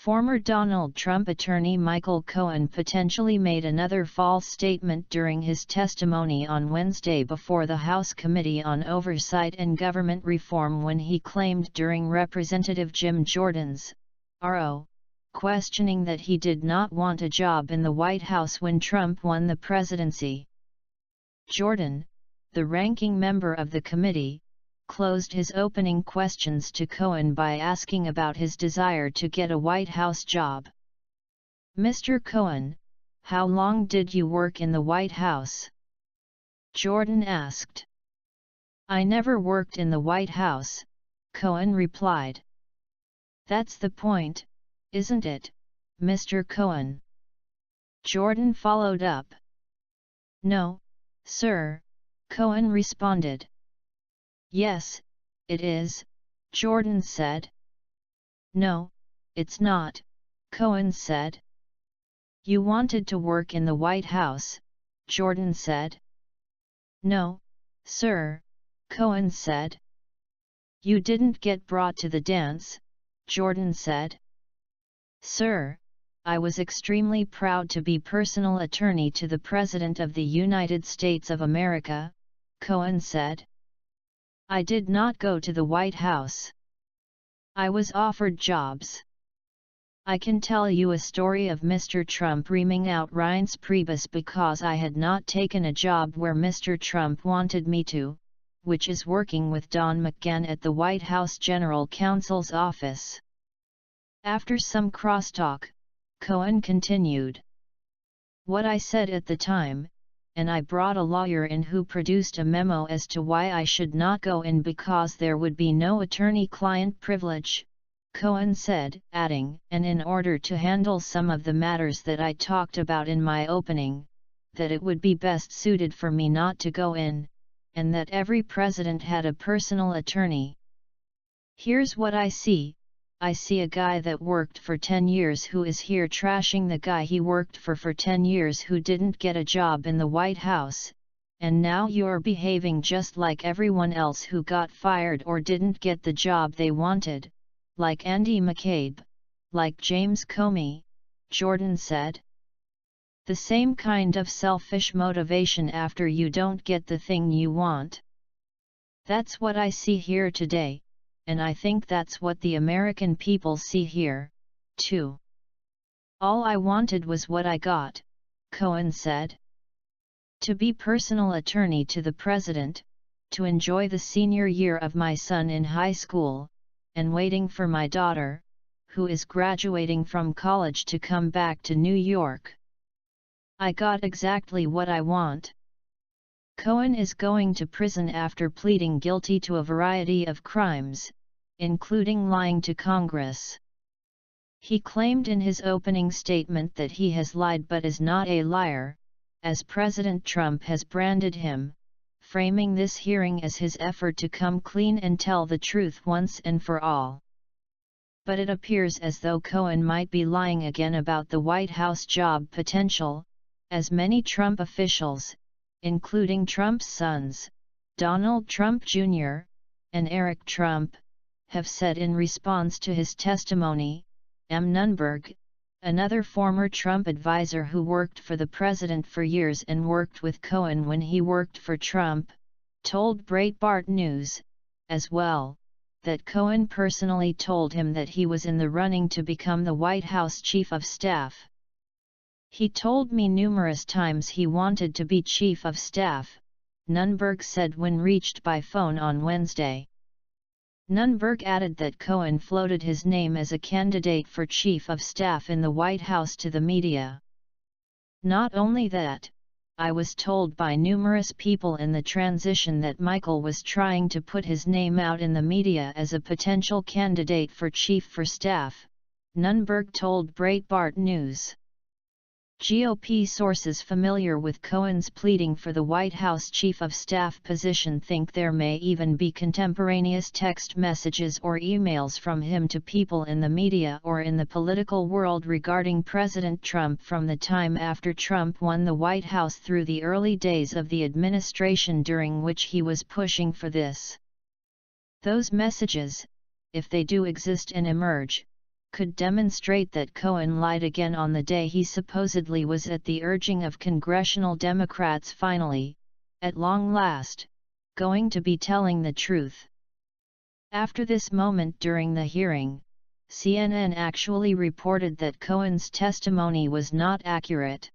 Former Donald Trump attorney Michael Cohen potentially made another false statement during his testimony on Wednesday before the House Committee on Oversight and Government Reform when he claimed during Representative Jim Jordan's RO questioning that he did not want a job in the White House when Trump won the presidency. Jordan, the ranking member of the committee, closed his opening questions to Cohen by asking about his desire to get a White House job. "Mr. Cohen, how long did you work in the White House?" Jordan asked. "I never worked in the White House," Cohen replied. "That's the point, isn't it, Mr. Cohen?" Jordan followed up. "No, sir," Cohen responded. "Yes, it is," Jordan said. "No, it's not," Cohen said. "You wanted to work in the White House," Jordan said. "No, sir," Cohen said. "You didn't get brought to the dance," Jordan said. "Sir, I was extremely proud to be personal attorney to the President of the United States of America," Cohen said. "I did not go to the White House. I was offered jobs. I can tell you a story of Mr. Trump reaming out Reince Priebus because I had not taken a job where Mr. Trump wanted me to, which is working with Don McGahn at the White House General Counsel's office." After some crosstalk, Cohen continued. "What I said at the time, and I brought a lawyer in who produced a memo as to why I should not go in because there would be no attorney-client privilege," Cohen said, adding, "and in order to handle some of the matters that I talked about in my opening, that it would be best suited for me not to go in, and that every president had a personal attorney. Here's what I see a guy that worked for 10 years who is here trashing the guy he worked for 10 years who didn't get a job in the White House, and now you're behaving just like everyone else who got fired or didn't get the job they wanted, like Andy McCabe, like James Comey," Jordan said. "The same kind of selfish motivation after you don't get the thing you want. That's what I see here today, and I think that's what the American people see here, too. All I wanted was what I got," Cohen said. "To be personal attorney to the president, to enjoy the senior year of my son in high school, and waiting for my daughter, who is graduating from college to come back to New York. I got exactly what I want." Cohen is going to prison after pleading guilty to a variety of crimes, including lying to Congress. He claimed in his opening statement that he has lied but is not a liar, as President Trump has branded him, framing this hearing as his effort to come clean and tell the truth once and for all. But it appears as though Cohen might be lying again about the White House job potential, as many Trump officials, including Trump's sons, Donald Trump Jr. and Eric Trump, have said in response to his testimony. M. Nunberg, another former Trump advisor who worked for the president for years and worked with Cohen when he worked for Trump, told Breitbart News, as well, that Cohen personally told him that he was in the running to become the White House Chief of Staff. "He told me numerous times he wanted to be Chief of Staff," Nunberg said when reached by phone on Wednesday. Nunberg added that Cohen floated his name as a candidate for Chief of Staff in the White House to the media. "Not only that, I was told by numerous people in the transition that Michael was trying to put his name out in the media as a potential candidate for Chief of Staff," Nunberg told Breitbart News. GOP sources familiar with Cohen's pleading for the White House Chief of Staff position think there may even be contemporaneous text messages or emails from him to people in the media or in the political world regarding President Trump from the time after Trump won the White House through the early days of the administration during which he was pushing for this. Those messages, if they do exist and emerge, could demonstrate that Cohen lied again on the day he supposedly was at the urging of congressional Democrats finally, at long last, going to be telling the truth. After this moment during the hearing, CNN actually reported that Cohen's testimony was not accurate.